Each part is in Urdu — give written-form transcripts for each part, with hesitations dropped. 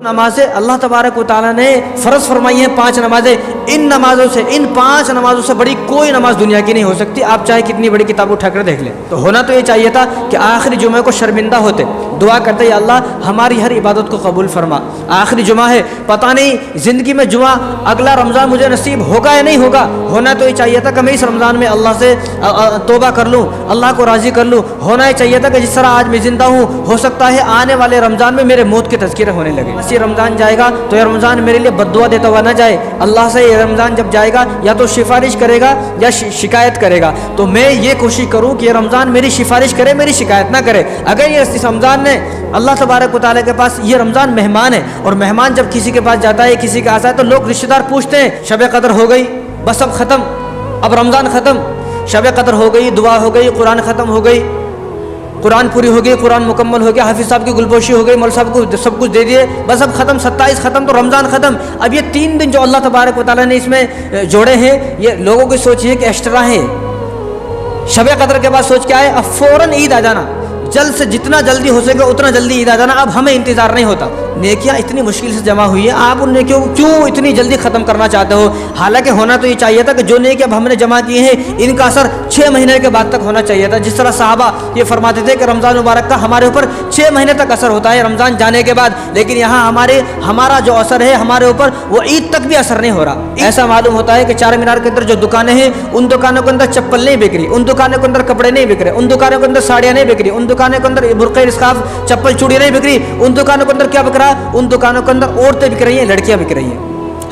نمازیں اللہ تبارک و تعالیٰ نے فرض فرمائی ہیں 5 نمازیں. ان نمازوں سے، ان 5 نمازوں سے بڑی کوئی نماز دنیا کی نہیں ہو سکتی. آپ چاہے کتنی بڑی کتاب اٹھا کر دیکھ لیں. تو ہونا تو یہ چاہیے تھا کہ آخری جمعے کو شرمندہ ہوتے، دعا کرتے یا اللہ ہماری ہر عبادت کو قبول فرما. آخری جمعہ ہے، پتہ نہیں زندگی میں جمعہ اگلا رمضان مجھے نصیب ہوگا یا نہیں ہوگا. ہونا تو یہ چاہیے تھا کہ میں اس رمضان میں اللہ سے توبہ کر لوں، اللہ کو راضی کر لوں. ہونا یہ چاہیے تھا کہ جس طرح آج میں زندہ ہوں، ہو سکتا ہے آنے والے رمضان میں میرے موت کے تذکرے ہونے لگے. یہ رمضان جائے گا تو یہ رمضان میرے لیے بد دعا دیتا ہوا نہ جائے. اللہ سے یہ رمضان جب جائے گا یا تو سفارش کرے گا یا شکایت کرے گا. تو میں یہ کوشش کروں کہ یہ رمضان میری سفارش کرے، میری شکایت نہ کرے. اگر یہ اس رمضان نے اللہ تبارک و تعالیٰ کے پاس، یہ رمضان مہمان ہے، اور مہمان جب کسی کے پاس جاتا ہے، کسی کے آتا ہے، تو لوگ رشتہ دار پوچھتے ہیں شب قدر ہو گئی، بس اب ختم، اب رمضان ختم. شب قدر ہو گئی، دعا ہو گئی، قرآن ختم ہو گئی، قرآن پوری ہو گئی، قرآن مکمل ہو گیا، حافظ صاحب کی گلپوشی ہو گئی، مول صاحب کو سب کچھ دے دیے، بس اب ختم، 27 ختم، تو رمضان ختم. اب یہ 3 دن جو اللہ تبارک و تعالیٰ نے اس میں جوڑے ہیں، یہ لوگوں کی سوچ ہے کہ ایکسٹرا ہیں. شب قدر کے بعد سوچ کے آئے اب فوراً عید آ جانا، جلد سے جتنا جلدی ہو سکے اتنا جلدی عید آ جانا. اب ہمیں انتظار نہیں ہوتا. نیکیاں اتنی مشکل سے جمع ہوئی ہیں، آپ ان نیکیوں کو کیوں اتنی جلدی ختم کرنا چاہتے ہو؟ حالانکہ ہونا تو یہ چاہیے تھا کہ جو نیکی اب ہم نے جمع کی ہیں ان کا اثر 6 مہینے کے بعد تک ہونا چاہیے تھا. جس طرح صحابہ یہ فرماتے تھے کہ رمضان مبارک کا ہمارے اوپر 6 مہینے تک اثر ہوتا ہے رمضان جانے کے بعد، لیکن یہاں ہمارا جو اثر ہے ہمارے اوپر وہ عید تک بھی اثر نہیں ہو رہا. ایسا معلوم ہوتا ہے کہ چار مینار کے اندر جو دکانیں ہیں ان دکانوں کے اندر چپل نہیں بک رہی، ان دکانوں کے اندر کپڑے نہیں بک رہے، ان دکانوں کے اندر ساڑیاں نہیں بک رہی، ان دکانوں کے اندر برقع اسکارف چپل چوڑی نہیں بک رہی. ان دکانوں کے اندر کیا بک رہا ہے؟ ان دکانوں کے اندر عورتیں بک رہی ہیں، لڑکیاں بک رہی ہیں.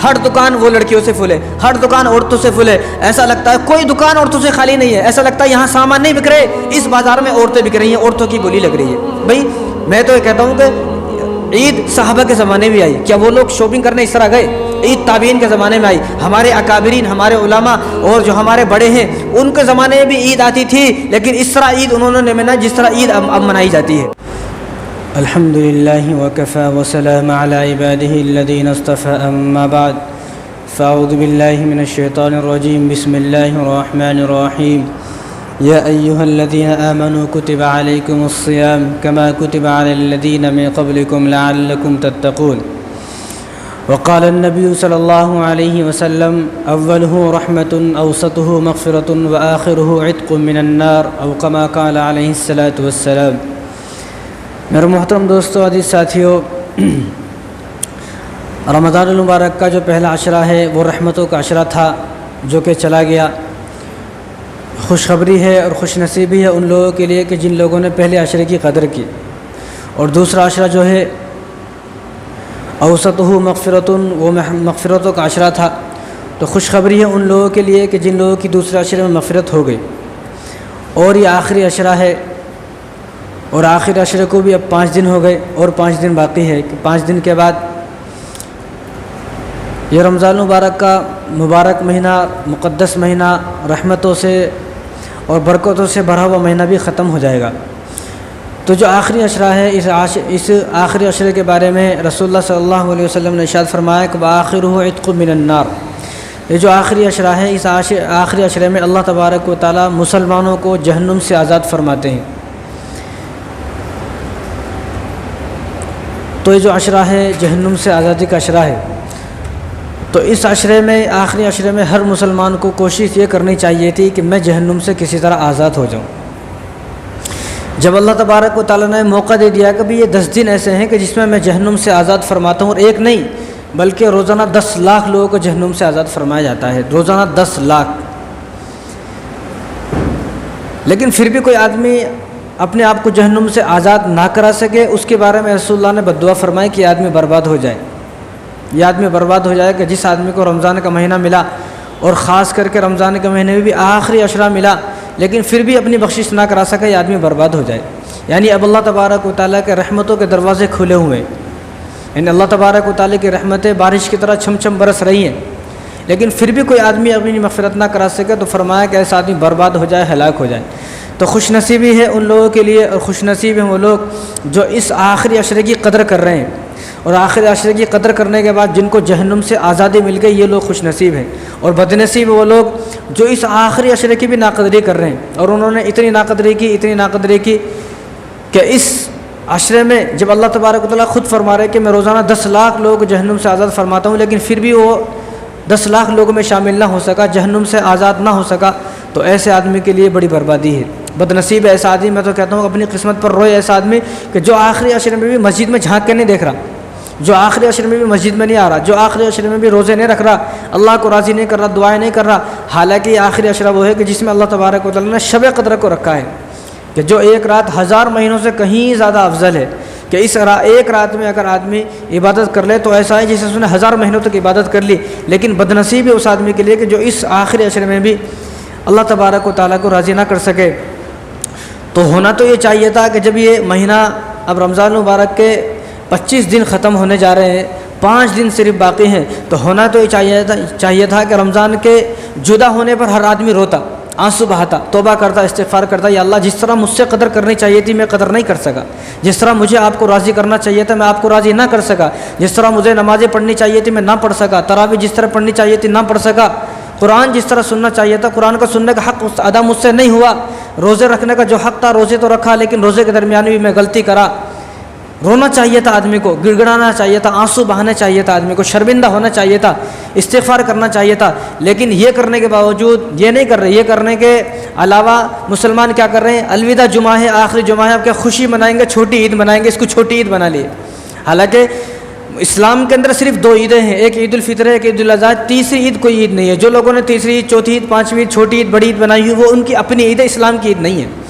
ہر دکان وہ لڑکیوں سے فل ہے، ہر دکان عورتوں سے فل ہے. ایسا لگتا ہے کوئی دکان عورتوں سے خالی نہیں ہے. ایسا لگتا ہے یہاں سامان نہیں بک رہے، اس بازار میں عورتیں بک رہی ہیں، عورتوں کی بولی لگ رہی ہے. بھائی میں تو یہ کہتا ہوں کہ عید صحابہ کے زمانے میں آئی، کیا وہ لوگ شاپنگ کرنے اس طرح گئے؟ عید تابعین کے زمانے میں آئی. ہمارے اکابرین، ہمارے علماء اور جو ہمارے بڑے ہیں ان کے زمانے میں بھی عید آتی تھی، لیکن اس طرح عید انہوں نے منائی جس طرح عید اب منائی جاتی ہے. الحمد لله وكفى وسلام على عباده الذين اصطفى أما بعد فأعوذ بالله من الشيطان الرجيم بسم الله الرحمن الرحيم يا أيها الذين آمنوا كتب عليكم الصيام كما كتب على الذين من قبلكم لعلكم تتقون. وقال النبي صلى الله عليه وسلم أوله رحمة أوسطه مغفرة وآخره عتق من النار أو كما قال عليه الصلاة والسلام. میرے محترم دوستو، عزیز ساتھیو، رمضان المبارک کا جو پہلا عشرہ ہے وہ رحمتوں کا عشرہ تھا جو کہ چلا گیا. خوشخبری ہے اور خوش نصیبی ہے ان لوگوں کے لیے کہ جن لوگوں نے پہلے عشرے کی قدر کی. اور دوسرا عشرہ جو ہے اوسطہ مغفرتن، وہ مغفرتوں کا عشرہ تھا. تو خوشخبری ہے ان لوگوں کے لیے کہ جن لوگوں کی دوسرے عشرے میں مغفرت ہو گئی. اور یہ آخری عشرہ ہے، اور آخر عشرے کو بھی اب 5 دن ہو گئے اور 5 دن باقی ہے کہ 5 دن کے بعد یہ رمضان المبارک کا مبارک مہینہ، مقدس مہینہ، رحمتوں سے اور برکتوں سے بھرا ہوا مہینہ بھی ختم ہو جائے گا. تو جو آخری عشرہ ہے اس آخری عشرے کے بارے میں رسول اللہ صلی اللہ علیہ وسلم نے ارشاد فرمایا کہ وآخرہ عتق من النار. یہ جو آخری عشرہ ہے، اس آخری عشرے میں اللہ تبارک و تعالیٰ مسلمانوں کو جہنم سے آزاد فرماتے ہیں. تو یہ جو عشرہ ہے جہنم سے آزادی کا عشرہ ہے. تو اس عشرے میں، آخری عشرے میں ہر مسلمان کو کوشش یہ کرنی چاہیے تھی کہ میں جہنم سے کسی طرح آزاد ہو جاؤں. جب اللہ تبارک و تعالیٰ نے موقع دے دیا کہ بھی یہ 10 دن ایسے ہیں کہ جس میں جہنم سے آزاد فرماتا ہوں، اور ایک نہیں بلکہ روزانہ 10 لاکھ لوگوں کو جہنم سے آزاد فرمایا جاتا ہے، روزانہ 10 لاکھ. لیکن پھر بھی کوئی آدمی اپنے آپ کو جہنم سے آزاد نہ کرا سکے، اس کے بارے میں رسول اللہ نے بد دعا فرمائی کہ یہ آدمی برباد ہو جائے. یہ آدمی برباد ہو جائے کہ جس آدمی کو رمضان کا مہینہ ملا، اور خاص کر کے رمضان کے مہینے میں بھی آخری عشرہ ملا، لیکن پھر بھی اپنی بخشش نہ کرا سکے، یہ آدمی برباد ہو جائے. یعنی اب اللہ تبارک و تعالیٰ کے رحمتوں کے دروازے کھلے ہوئے ہیں. یعنی اللہ تبارک و تعالیٰ کی رحمتیں بارش کی طرح چھم چھم برس رہی ہیں، لیکن پھر بھی کوئی آدمی اپنی مغفرت نہ کرا سکے تو فرمایا کہ ایسا آدمی برباد ہو جائے، ہلاک ہو جائے. تو خوش نصیبی ہے ان لوگوں کے لیے، اور خوش نصیب ہیں وہ لوگ جو اس آخری عشرے کی قدر کر رہے ہیں. اور آخری عشرے کی قدر کرنے کے بعد جن کو جہنم سے آزادی مل گئی، یہ لوگ خوش نصیب ہیں. اور بد نصیب وہ لوگ جو اس آخری عشرے کی بھی ناقدری کر رہے ہیں، اور انہوں نے اتنی ناقدری کی کہ اس عشرے میں جب اللہ تبارک و تعالیٰ خود فرما رہے کہ میں روزانہ 10 لاکھ لوگوں کو جہنم سے آزاد فرماتا ہوں، لیکن پھر بھی وہ 10 لاکھ لوگوں میں شامل نہ ہو سکا، جہنم سے آزاد نہ ہو سکا، تو ایسے آدمی کے لیے بڑی بربادی ہے، بد نصیب ہے ایسا آدمی۔ میں تو کہتا ہوں اپنی قسمت پر روئے ایسا آدمی کہ جو آخری عشرے میں بھی مسجد میں جھانک کے نہیں دیکھ رہا، جو آخری عشرے میں بھی مسجد میں نہیں آ رہا، جو آخری عشرے میں بھی روزے نہیں رکھ رہا، اللہ کو راضی نہیں کر رہا، دعائیں نہیں کر رہا، حالانکہ یہ آخری عشرہ وہ ہے کہ جس میں اللہ تبارک و تعالیٰ نے شب قدر کو رکھا ہے کہ جو ایک رات 1000 مہینوں سے کہیں زیادہ افضل ہے، کہ اس ایک رات میں اگر آدمی عبادت کر لے تو ایسا ہے جیسے اس نے 1000 مہینوں تک عبادت کر لی۔ لیکن بد نصیب ہے اس آدمی کے لیے کہ جو اس آخری عشرے میں بھی اللہ تبارک و تعالیٰ کو راضی نہ کر سکے۔ تو ہونا تو یہ چاہیے تھا کہ جب یہ مہینہ اب رمضان مبارک کے 25 دن ختم ہونے جا رہے ہیں، 5 دن صرف باقی ہیں، تو ہونا تو یہ چاہیے تھا کہ رمضان کے جدا ہونے پر ہر آدمی روتا، آنسو بہاتا، توبہ کرتا، استغفار کرتا، یا اللہ جس طرح مجھ سے قدر کرنی چاہیے تھی میں قدر نہیں کر سکا، جس طرح مجھے آپ کو راضی کرنا چاہیے تھا میں آپ کو راضی نہ کر سکا، جس طرح مجھے نمازیں پڑھنی چاہیے تھی میں نہ پڑھ سکا، تراویح جس طرح پڑھنی چاہیے تھی نہ پڑھ سکا، قرآن جس طرح سننا چاہیے تھا قرآن کا سننے کا حق ادا مجھ سے نہیں ہوا، روزے رکھنے کا جو حق تھا روزے تو رکھا لیکن روزے کے درمیان بھی میں غلطی کرا۔ رونا چاہیے تھا آدمی کو، گڑ گڑانا چاہیے تھا، آنسو بہانے چاہیے تھا آدمی کو، شرمندہ ہونا چاہیے تھا، استغفار کرنا چاہیے تھا، لیکن یہ کرنے کے باوجود یہ نہیں کر رہے۔ یہ کرنے کے علاوہ مسلمان کیا کر رہے ہیں؟ الوداع جمعہ ہے، آخری جمعہ ہے، اب کیا خوشی منائیں گے، چھوٹی عید منائیں گے، اس کو چھوٹی عید بنا لیے۔ حالانکہ اسلام کے اندر صرف 2 عیدیں ہیں، ایک عید الفطر ہے، ایک عید الاضحیٰ، تیسری عید کوئی عید نہیں ہے۔ جو لوگوں نے تیسری عید، چوتھی عید، 5ویں عید، چھوٹی عید، بڑی عید بنائی ہوئی وہ ان کی اپنی عید ہے، اسلام کی عید نہیں ہے۔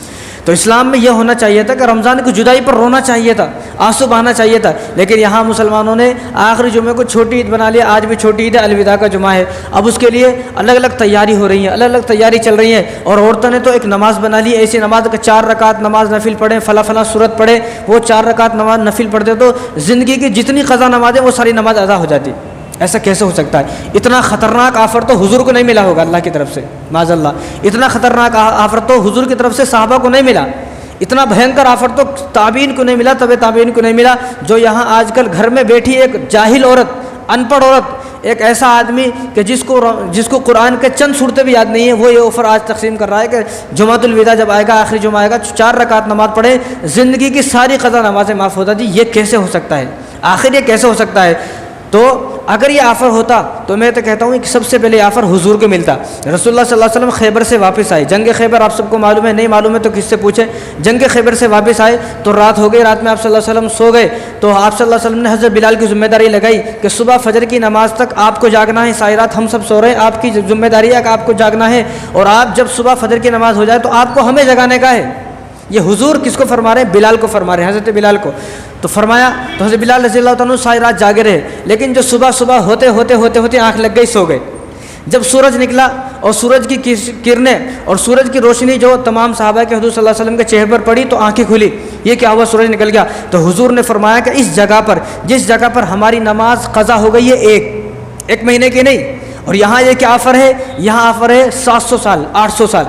تو اسلام میں یہ ہونا چاہیے تھا کہ رمضان کی جدائی پر رونا چاہیے تھا، آنسو بہانا چاہیے تھا، لیکن یہاں مسلمانوں نے آخری جمعے کو چھوٹی عید بنا لیا۔ آج بھی چھوٹی عید ہے، الوداع کا جمعہ ہے، اب اس کے لیے الگ الگ تیاری ہو رہی ہیں، الگ الگ تیاری چل رہی ہے، اور عورتوں نے تو ایک نماز بنا لی ایسی نماز کہ 4 رکعت نماز نفل پڑھیں، فلاں سورت پڑھے، وہ 4 رکعت نماز نفل پڑھتے تو زندگی کی جتنی قضا نمازیں وہ ساری نماز ادا ہو جاتی۔ ایسا کیسے ہو سکتا ہے؟ اتنا خطرناک آفر تو حضور کو نہیں ملا ہوگا اللہ کی طرف سے، معاذ اللہ، اتنا خطرناک آفر تو حضور کی طرف سے صحابہ کو نہیں ملا، اتنا بھینکر آفر تو تابعین کو نہیں ملا، تابعین کو نہیں ملا۔ جو یہاں آج کل گھر میں بیٹھی ایک جاہل عورت، ان پڑھ عورت، ایک ایسا آدمی کہ جس کو قرآن کے چند صورتیں بھی یاد نہیں ہیں، وہ یہ آفر آج تقسیم کر رہا ہے کہ جمعۃ الوداع جب آئے گا، آخری جمعہ آئے گا، 4 رکعت نماز پڑھے، زندگی کی ساری قضا نمازیں معاف ہو جاتی۔ یہ کیسے ہو سکتا ہے؟ آخر یہ کیسے ہو سکتا ہے؟ تو اگر یہ آفر ہوتا تو میں تو کہتا ہوں کہ سب سے پہلے آفر حضور کو ملتا۔ رسول اللہ صلی اللہ علیہ وسلم خیبر سے واپس آئے، جنگ خیبر آپ سب کو معلوم ہے، نہیں معلوم ہے تو کس سے پوچھیں، جنگ خیبر سے واپس آئے تو رات ہو گئی، رات میں آپ صلی اللہ علیہ وسلم سو گئے، تو آپ صلی اللہ علیہ وسلم نے حضرت بلال کی ذمہ داری لگائی کہ صبح فجر کی نماز تک آپ کو جاگنا ہے، ساری رات ہم سب سو رہے ہیں، آپ کی ذمہ داری ہے کہ آپ کو جاگنا ہے، اور آپ جب صبح فجر کی نماز ہو جائے تو آپ کو ہمیں جگانے کا ہے۔ یہ حضور کس کو فرما رہے ہیں؟ بلال کو فرما رہے ہیں، حضرت بلال کو۔ تو فرمایا تو حضرت بلال رضی اللہ تعالیٰ ساری رات جاگے رہے، لیکن جو صبح ہوتے آنکھ لگ گئی، سو گئے۔ جب سورج نکلا اور سورج کی کرنیں اور سورج کی روشنی جو تمام صحابہ کے حضور صلی اللہ علیہ وسلم کے چہرے پر پڑی تو آنکھیں کھلی، یہ کیا ہوا؟ سورج نکل گیا۔ تو حضور نے فرمایا کہ اس جگہ پر، جس جگہ پر ہماری نماز قضا ہو گئی ہے ایک مہینے کی نہیں، اور یہاں یہ کیا آفر ہے؟ یہاں آفر ہے 700 سال، 800 سال۔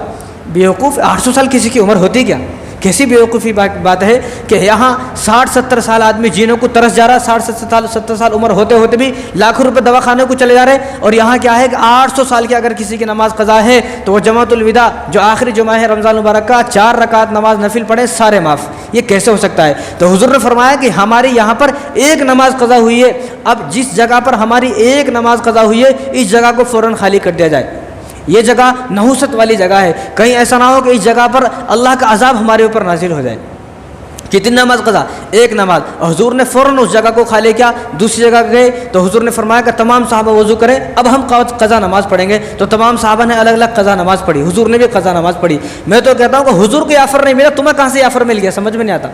بیوقوف، 800 سال کسی کی عمر ہوتی کیا؟ کیسی بیوقوفی بات ہے کہ یہاں 60-70 سال آدمی جینوں کو ترس جا رہا ہے، 60-70 سال عمر ہوتے بھی لاکھوں روپے دوا خانے کو چلے جا رہے ہیں، اور یہاں کیا ہے کہ 800 سال کی اگر کسی کی نماز قضا ہے تو وہ جمعۃ الوداع جو آخری جمعہ ہے رمضان مبارک کا، 4 رکعت نماز نفل پڑھے، سارے معاف۔ یہ کیسے ہو سکتا ہے؟ تو حضور نے فرمایا کہ ہماری یہاں پر ایک نماز قضا ہوئی ہے، اب جس جگہ پر ہماری ایک نماز قضا ہوئی ہے اس جگہ کو فوراً خالی کر دیا جائے۔ یہ جگہ نحوست والی جگہ ہے، کہیں ایسا نہ ہو کہ اس جگہ پر اللہ کا عذاب ہمارے اوپر نازل ہو جائے۔ کتنی نماز قضا؟ ایک نماز، اور حضور نے فوراً اس جگہ کو خالی کیا۔ دوسری جگہ گئے تو حضور نے فرمایا کہ تمام صحابہ وضو کریں، اب ہم قضا نماز پڑھیں گے، تو تمام صحابہ نے الگ الگ قضا نماز پڑھی، حضور نے بھی قضا نماز پڑھی۔ میں تو کہتا ہوں کہ حضور کو یہ آفر نہیں ملا، تمہیں کہاں سے یہ آفر مل گیا؟ سمجھ میں نہیں آتا۔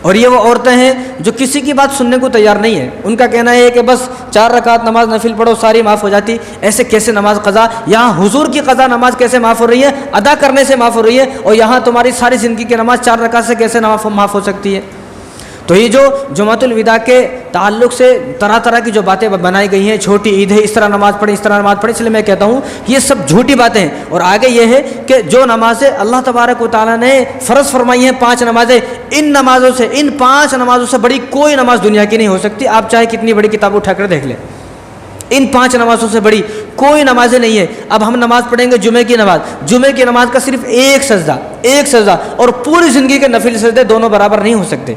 اور یہ وہ عورتیں ہیں جو کسی کی بات سننے کو تیار نہیں ہے، ان کا کہنا ہے کہ بس 4 رکعت نماز نفل پڑھو ساری معاف ہو جاتی۔ ایسے کیسے نماز قضا؟ یہاں حضور کی قضا نماز کیسے معاف ہو رہی ہے؟ ادا کرنے سے معاف ہو رہی ہے، اور یہاں تمہاری ساری زندگی کی نماز 4 رکعت سے کیسے معاف ہو سکتی ہے؟ تو یہ جو جمعۃ الوداع کے تعلق سے طرح طرح کی جو باتیں بنائی گئی ہیں، چھوٹی عید ہے، اس طرح نماز پڑھیں، اس طرح نماز پڑھیں، اس لیے میں کہتا ہوں کہ یہ سب جھوٹی باتیں ہیں۔ اور آگے یہ ہے کہ جو نمازیں اللہ تبارک و تعالیٰ نے فرض فرمائی ہیں 5 نمازیں، ان 5 نمازوں سے بڑی کوئی نماز دنیا کی نہیں ہو سکتی، آپ چاہے کتنی بڑی کتاب اٹھا کر دیکھ لیں، ان 5 نمازوں سے بڑی کوئی نمازیں نہیں ہے۔ اب ہم نماز پڑھیں گے جمعے کی نماز کا صرف ایک سجدہ، اور پوری زندگی کے نفل سجدے دونوں برابر نہیں ہو سکتے۔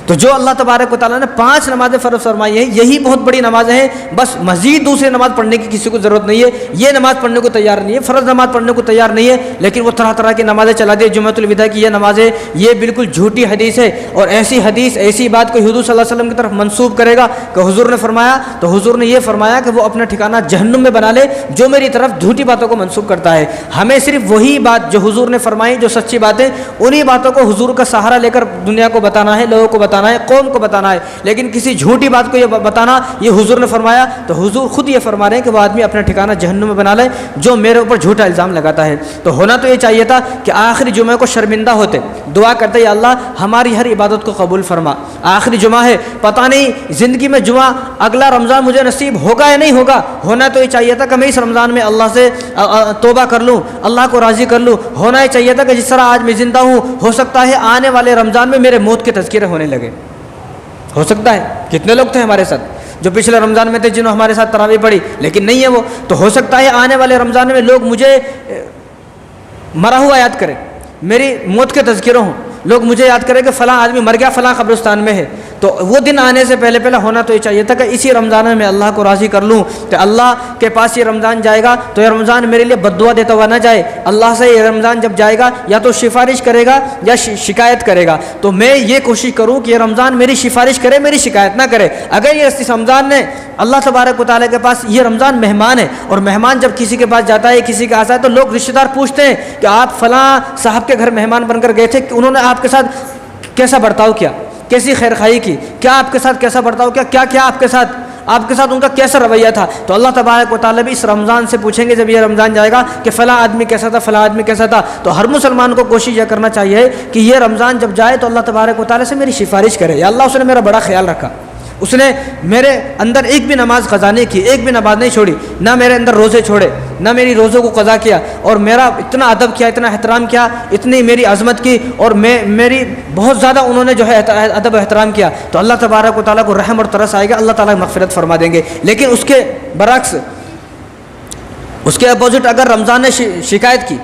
تو جو اللہ تبارک و تعالیٰ نے 5 نمازیں فرض فرمائی ہیں یہی بہت بڑی نمازیں ہیں، بس مزید دوسری نماز پڑھنے کی کسی کو ضرورت نہیں ہے، یہ نماز پڑھنے کو تیار نہیں ہے، فرض نماز پڑھنے کو تیار نہیں ہے، لیکن وہ طرح طرح کی نمازیں چلا دی جمعۃ الوداع کی یہ نمازیں، یہ بالکل جھوٹی حدیث ہے، اور ایسی حدیث ایسی بات کوئی حضور صلی اللہ علیہ وسلم کی طرف منسوب کرے گا کہ حضور نے فرمایا، تو حضور نے یہ فرمایا کہ وہ اپنا ٹھکانہ جہنم میں بنا لے جو میری طرف جھوٹی باتوں کو منسوب کرتا ہے۔ ہمیں صرف وہی بات جو حضور نے فرمائی، جو سچی باتیں، انہی باتوں کو حضور کا سہارا لے کر دنیا کو بتانا ہے، لوگوں کو بتانا ہے، قوم کو بتانا ہے، لیکن کسی جھوٹی بات کو یہ بتانا یہ حضور نے فرمایا، تو حضور خود یہ فرما رہے ہیں کہ وہ آدمی اپنا ٹھکانہ جہنم میں بنا لے جو میرے اوپر جھوٹا الزام لگاتا ہے۔ تو ہونا تو یہ چاہیے تھا کہ آخری جمعہ کو شرمندہ ہوتے، دعا کرتے یا اللہ ہماری ہر عبادت کو قبول فرما، آخری جمعہ ہے، پتہ نہیں زندگی میں جمعہ اگلا رمضان مجھے نصیب ہوگا یا نہیں ہوگا، ہونا تو یہ چاہیے تھا کہ میں اس رمضان میں اللہ سے توبہ کر لوں، اللہ کو راضی کر لوں، ہونا یہ چاہیے تھا کہ جس طرح آج میں زندہ ہوں ہو سکتا ہے آنے والے رمضان میں میرے موت کے تذکرے ہونے لگے، ہو سکتا ہے۔ کتنے لوگ تھے ہمارے ساتھ جو پچھلے رمضان میں تھے جنہوں ہمارے ساتھ تراویح پڑھی، لیکن نہیں ہے وہ، تو ہو سکتا ہے آنے والے رمضان میں لوگ مجھے مرا ہوا یاد کریں، میری موت کے تذکرے ہوں، لوگ مجھے یاد کریں کہ فلاں آدمی مر گیا فلاں قبرستان میں ہے، تو وہ دن آنے سے پہلے ہونا تو یہ چاہیے تھا کہ اسی رمضان میں اللہ کو راضی کر لوں کہ اللہ کے پاس یہ رمضان جائے گا تو یہ رمضان میرے لیے بد دعا دیتا ہوا نہ جائے، اللہ سے یہ رمضان جب جائے گا یا تو سفارش کرے گا یا شکایت کرے گا، تو میں یہ کوشش کروں کہ یہ رمضان میری سفارش کرے، میری شکایت نہ کرے۔ اگر یہ اس رمضان نے اللہ تبارک و تعالیٰ کے پاس، یہ رمضان مہمان ہے، اور مہمان جب کسی کے پاس جاتا ہے کسی کے آتا ہے تو لوگ رشتہ دار پوچھتے ہیں کہ آپ فلاں صاحب کے گھر مہمان بن کر گئے تھے، انہوں نے آپ کے ساتھ کیسا برتاؤ کیا، کیسی خیر خواہی کی، کیا آپ کے ساتھ کیسا برتاؤ کیا، کیا کیا آپ کے ساتھ ان کا کیسا رویہ تھا، تو اللہ تبارک و تعالیٰ بھی اس رمضان سے پوچھیں گے جب یہ رمضان جائے گا کہ فلاں آدمی کیسا تھا، فلاں آدمی کیسا تھا۔ تو ہر مسلمان کو کوشش یہ کرنا چاہیے کہ یہ رمضان جب جائے تو اللہ تبارک و تعالیٰ سے میری سفارش کرے، یا اللہ اس نے میرا بڑا خیال رکھا، اس نے میرے اندر ایک بھی نماز قضا نہیں کی، ایک بھی نماز نہیں چھوڑی، نہ میرے اندر روزے چھوڑے، نہ میری روزوں کو قضا کیا، اور میرا اتنا ادب کیا، اتنا احترام کیا، اتنی میری عظمت کی، اور میری بہت زیادہ انہوں نے جو ہے ادب و احترام کیا، تو اللہ تبارک و تعالیٰ کو رحم اور ترس آئے گا، اللہ تعالیٰ مغفرت فرما دیں گے۔ لیکن اس کے برعکس، اس کے اپوزٹ اگر رمضان نے شکایت کی،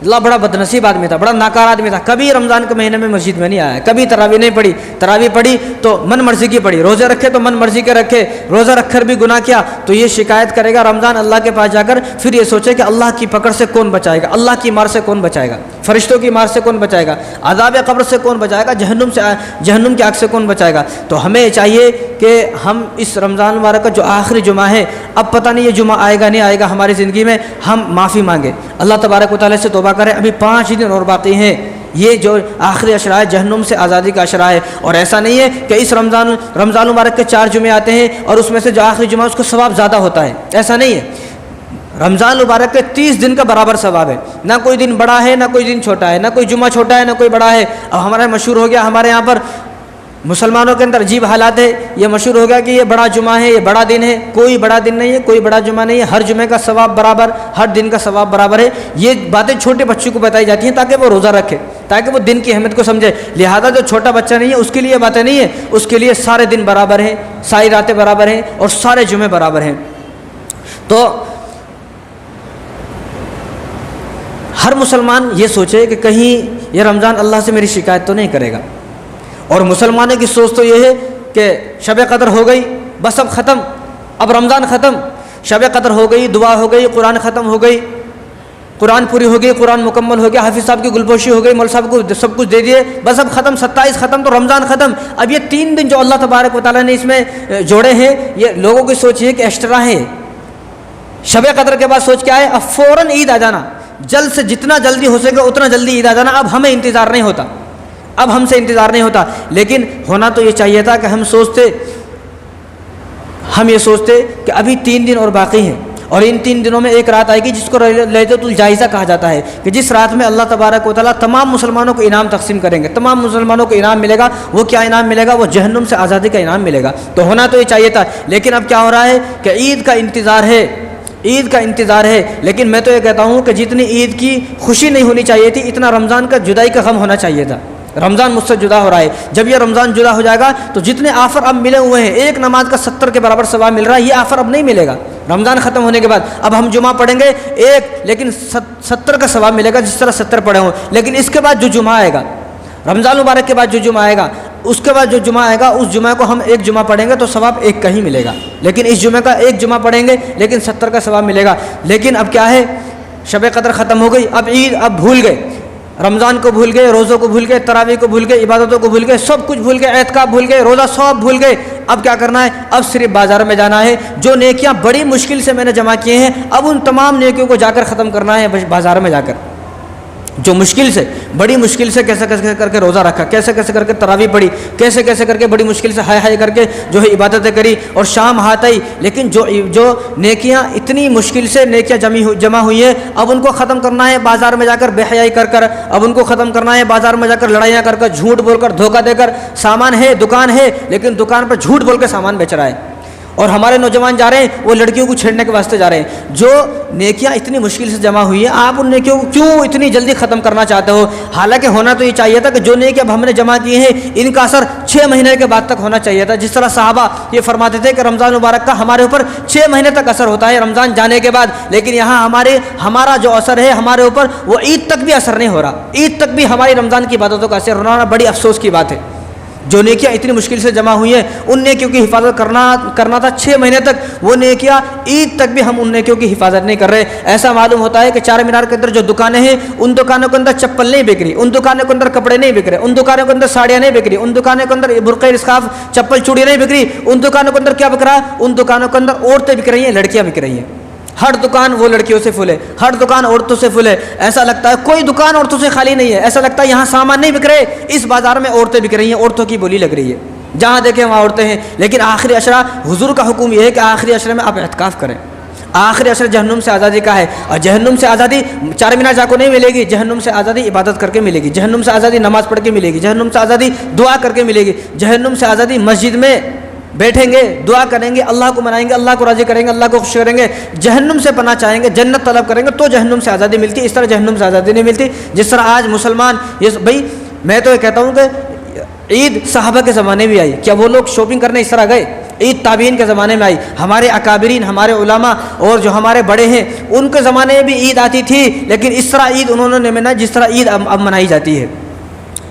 اللہ بڑا بدنصیب آدمی تھا، بڑا ناکار آدمی تھا، کبھی رمضان کے مہینے میں مسجد میں نہیں آیا، کبھی تراویح نہیں پڑھی، تراویح پڑھی تو من مرضی کی پڑھی، روزے رکھے تو من مرضی کے رکھے، روزہ رکھ کر بھی گناہ کیا، تو یہ شکایت کرے گا رمضان اللہ کے پاس جا کر، پھر یہ سوچے کہ اللہ کی پکڑ سے کون بچائے گا، اللہ کی مار سے کون بچائے گا، فرشتوں کی مار سے کون بچائے گا، عذاب قبر سے کون بچائے گا، جہنم کی آگ سے کون بچائے گا۔ تو ہمیں چاہیے کہ ہم اس رمضان المبارک کا جو آخری جمعہ ہے، اب پتہ نہیں یہ جمعہ آئے گا نہیں آئے گا ہماری زندگی میں، ہم معافی مانگیں، اللہ تبارک و تعالیٰ سے توبہ کریں، ابھی 5 دن اور باقی ہیں، یہ جو آخری عشرہ ہے جہنم سے آزادی کا عشرہ ہے، اور ایسا نہیں ہے کہ اس رمضان المبارک کے 4 جمعے آتے ہیں اور اس میں سے جو آخری جمعہ اس کو ثواب زیادہ ہوتا ہے، ایسا نہیں ہے، رمضان المبارک کے 30 دن کا برابر ثواب ہے، نہ کوئی دن بڑا ہے نہ کوئی دن چھوٹا ہے، نہ کوئی جمعہ چھوٹا ہے نہ کوئی بڑا ہے۔ اب ہمارا مشہور ہو گیا، ہمارے یہاں پر مسلمانوں کے اندر عجیب حالات ہے، یہ مشہور ہو گیا کہ یہ بڑا جمعہ ہے، یہ بڑا دن ہے، کوئی بڑا دن نہیں ہے، کوئی بڑا جمعہ نہیں ہے، ہر جمعے کا ثواب برابر، ہر دن کا ثواب برابر ہے۔ یہ باتیں چھوٹے بچوں کو بتائی جاتی ہیں تاکہ وہ روزہ رکھے، تاکہ وہ دن کی اہمیت کو سمجھے، لہذا جو چھوٹا بچہ نہیں ہے اس کے لیے یہ باتیں نہیں ہیں، اس کے لیے سارے دن برابر ہیں، ساری راتیں برابر ہیں اور سارے جمعے برابر ہیں۔ تو ہر مسلمان یہ سوچے کہ کہیں یہ رمضان اللہ سے میری شکایت تو نہیں کرے گا، اور مسلمانوں کی سوچ تو یہ ہے کہ شب قدر ہو گئی، بس اب ختم، اب رمضان ختم، شب قدر ہو گئی، دعا ہو گئی، قرآن ختم ہو گئی، قرآن پوری ہو گئی، قرآن مکمل ہو گیا، حافظ صاحب کی گلپوشی ہو گئی، مول صاحب کو سب کچھ دے دیے، بس اب ختم، 27 ختم تو رمضان ختم۔ اب یہ 3 دن جو اللہ تبارک و تعالیٰ نے اس میں جوڑے ہیں، یہ لوگوں کی سوچ یہ کہ ایکسٹرا ہے، شب قدر کے بعد سوچ کے آئے اب فوراً عید آ جانا، جلد سے جتنا جلدی ہو سکے اتنا جلدی عید آ جانا، اب ہمیں انتظار نہیں ہوتا، اب ہم سے انتظار نہیں ہوتا۔ لیکن ہونا تو یہ چاہیے تھا کہ ہم یہ سوچتے کہ ابھی 3 دن اور باقی ہیں، اور ان 3 دنوں میں ایک رات آئے گی جس کو لیلۃ الجائزہ کہا جاتا ہے، کہ جس رات میں اللہ تبارک و تعالیٰ تمام مسلمانوں کو انعام تقسیم کریں گے، تمام مسلمانوں کو انعام ملے گا۔ وہ کیا انعام ملے گا؟ وہ جہنم سے آزادی کا انعام ملے گا۔ تو ہونا تو یہ چاہیے تھا، لیکن اب کیا ہو رہا ہے کہ عید کا انتظار ہے، عید کا انتظار ہے، لیکن میں تو یہ کہتا ہوں کہ جتنی عید کی خوشی نہیں ہونی چاہیے تھی اتنا رمضان کا جدائی کا غم ہونا چاہیے تھا۔ رمضان مجھ سے جدا ہو رہا ہے، جب یہ رمضان جدا ہو جائے گا تو جتنے آفر اب ملے ہوئے ہیں، ایک نماز کا 70 کے برابر ثواب مل رہا ہے، یہ آفر اب نہیں ملے گا رمضان ختم ہونے کے بعد۔ اب ہم جمعہ پڑھیں گے ایک، لیکن 70 کا ثواب ملے گا جس طرح 70 پڑھے ہوں، لیکن اس کے بعد جو جمعہ آئے گا، رمضان مبارک کے بعد جو جمعہ آئے گا، اس کے بعد جو جمعہ آئے گا اس جمعہ کو ہم ایک جمعہ پڑھیں گے تو ثواب ایک کا ہی ملے گا، لیکن اس جمعہ کا ایک جمعہ پڑھیں گے لیکن 70 کا ثواب ملے گا۔ لیکن اب کیا ہے، شب قدر ختم ہو گئی، اب عید، اب بھول گئے، رمضان کو بھول گئے، روزوں کو بھول گئے، تراویح کو بھول گئے، عبادتوں کو بھول گئے، سب کچھ بھول گئے، اعتکاف بھول گئے، روزہ سب بھول گئے۔ اب کیا کرنا ہے، اب صرف بازار میں جانا ہے، جو نیکیاں بڑی مشکل سے میں نے جمع کیے ہیں اب ان تمام نیکیوں کو جا کر ختم کرنا ہے بازار میں جا کر۔ جو مشکل سے، بڑی مشکل سے کیسے کیسے کر کے روزہ رکھا، کیسے کیسے کر کے تراویح پڑھی، کیسے کیسے کر کے بڑی مشکل سے ہائے ہائے کر کے جو ہے عبادتیں کری اور شام ہاتھ آئی، لیکن جو نیکیاں اتنی مشکل سے نیکیاں جمع ہوئی ہیں اب ان کو ختم کرنا ہے بازار میں جا کر بے حیائی کر کر، اب ان کو ختم کرنا ہے بازار میں جا کر لڑائیاں کر کر، جھوٹ بول کر، دھوکہ دے کر، سامان ہے، دکان ہے لیکن دکان پر جھوٹ بول کے سامان بیچ رہا ہے، اور ہمارے نوجوان جا رہے ہیں وہ لڑکیوں کو چھیڑنے کے واسطے جا رہے ہیں۔ جو نیکیاں اتنی مشکل سے جمع ہوئی ہیں آپ ان نیکیوں کو کیوں اتنی جلدی ختم کرنا چاہتے ہو؟ حالانکہ ہونا تو یہ چاہیے تھا کہ جو نیکی اب ہم نے جمع کی ہیں ان کا اثر 6 مہینے کے بعد تک ہونا چاہیے تھا، جس طرح صحابہ یہ فرماتے تھے کہ رمضان مبارک کا ہمارے اوپر 6 مہینے تک اثر ہوتا ہے رمضان جانے کے بعد، لیکن یہاں ہمارا جو اثر ہے ہمارے اوپر وہ عید تک بھی اثر نہیں ہو رہا، عید تک بھی ہماری رمضان کی عبادتوں کا اثر ہونا بڑی افسوس کی بات ہے۔ جو نیکیاں اتنی مشکل سے جمع ہوئی ہیں ان نیکیوں کی حفاظت کرنا تھا 6 مہینے تک، وہ نیکیاں عید تک بھی ہم ان نیکیوں کی حفاظت نہیں کر رہے۔ ایسا معلوم ہوتا ہے کہ چار مینار کے اندر جو دکانیں ہیں ان دکانوں کے اندر چپل نہیں بک رہی، ان دکانوں کے اندر کپڑے نہیں بک رہے، ان دکانوں کے اندر ساڑیاں نہیں بک رہی، ان دکانوں کے اندر برقعے اسکارف چپل چوڑی نہیں بک رہی، ان دکانوں کے اندر کیا بک رہا ہے، ان دکانوں کے اندر عورتیں بک رہی ہیں، لڑکیاں بک رہی ہیں۔ ہر دکان وہ لڑکیوں سے فل ہے، ہر دکان عورتوں سے فل ہے، ایسا لگتا ہے کوئی دکان عورتوں سے خالی نہیں ہے، ایسا لگتا ہے یہاں سامان نہیں بک رہے، اس بازار میں عورتیں بک رہی ہیں، عورتوں کی بولی لگ رہی ہے، جہاں دیکھیں وہاں عورتیں ہیں۔ لیکن آخری عشرہ، حضور کا حکم یہ ہے کہ آخری عشرے میں آپ اعتکاف کریں، آخری عشرہ جہنم سے آزادی کا ہے، اور جہنم سے آزادی چار مینار جا کو نہیں ملے گی، جہنم سے آزادی عبادت کر کے ملے گی، جہنم سے آزادی نماز پڑھ کے ملے گی، جہنم سے آزادی دعا کر کے ملے گی، جہنم سے آزادی مسجد میں بیٹھیں گے، دعا کریں گے، اللہ کو منائیں گے، اللہ کو راضی کریں گے، اللہ کو خوش کریں گے، جہنم سے پناہ چاہیں گے، جنت طلب کریں گے تو جہنم سے آزادی ملتی ہے، اس طرح جہنم سے آزادی نہیں ملتی۔ جس طرح آج مسلمان بھائی میں تو یہ کہتا ہوں کہ عید صحابہ کے زمانے میں آئی، کیا وہ لوگ شاپنگ کرنے اس طرح گئے؟ عید تابعین کے زمانے میں آئی، ہمارے اکابرین، ہمارے علماء اور جو ہمارے بڑے ہیں ان کے زمانے میں بھی عید آتی تھی، لیکن اس طرح عید انہوں نے نہیں منائی جس طرح عید اب منائی جاتی ہے۔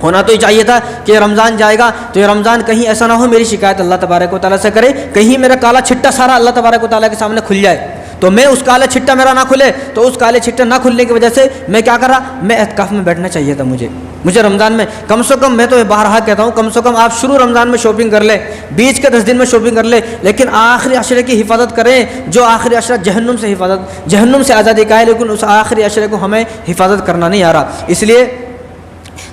ہونا تو یہ چاہیے تھا کہ رمضان جائے گا تو یہ رمضان کہیں ایسا نہ ہو میری شکایت اللہ تبارک و تعالیٰ سے کرے، کہیں میرا کالا چھٹا سارا اللہ تبارک و تعالیٰ کے سامنے کھل جائے، تو میں اس کالے چھٹا میرا نہ کھلے، تو اس کالے چھٹا نہ کھلنے کی وجہ سے میں کیا کر رہا، میں اعتکاف میں بیٹھنا چاہیے تھا مجھے رمضان میں کم سے کم، میں تو بارہا کہتا ہوں کم سے کم آپ شروع رمضان میں شاپنگ کر لیں، بیچ کے 10 دن میں شاپنگ کر لیں، لیکن آخری عشرے کی حفاظت کریں، جو آخری عشرہ جہنم سے آزادی کا ہے، لیکن اس آخری عشرے کو ہمیں حفاظت کرنا نہیں آ رہا۔ اس لیے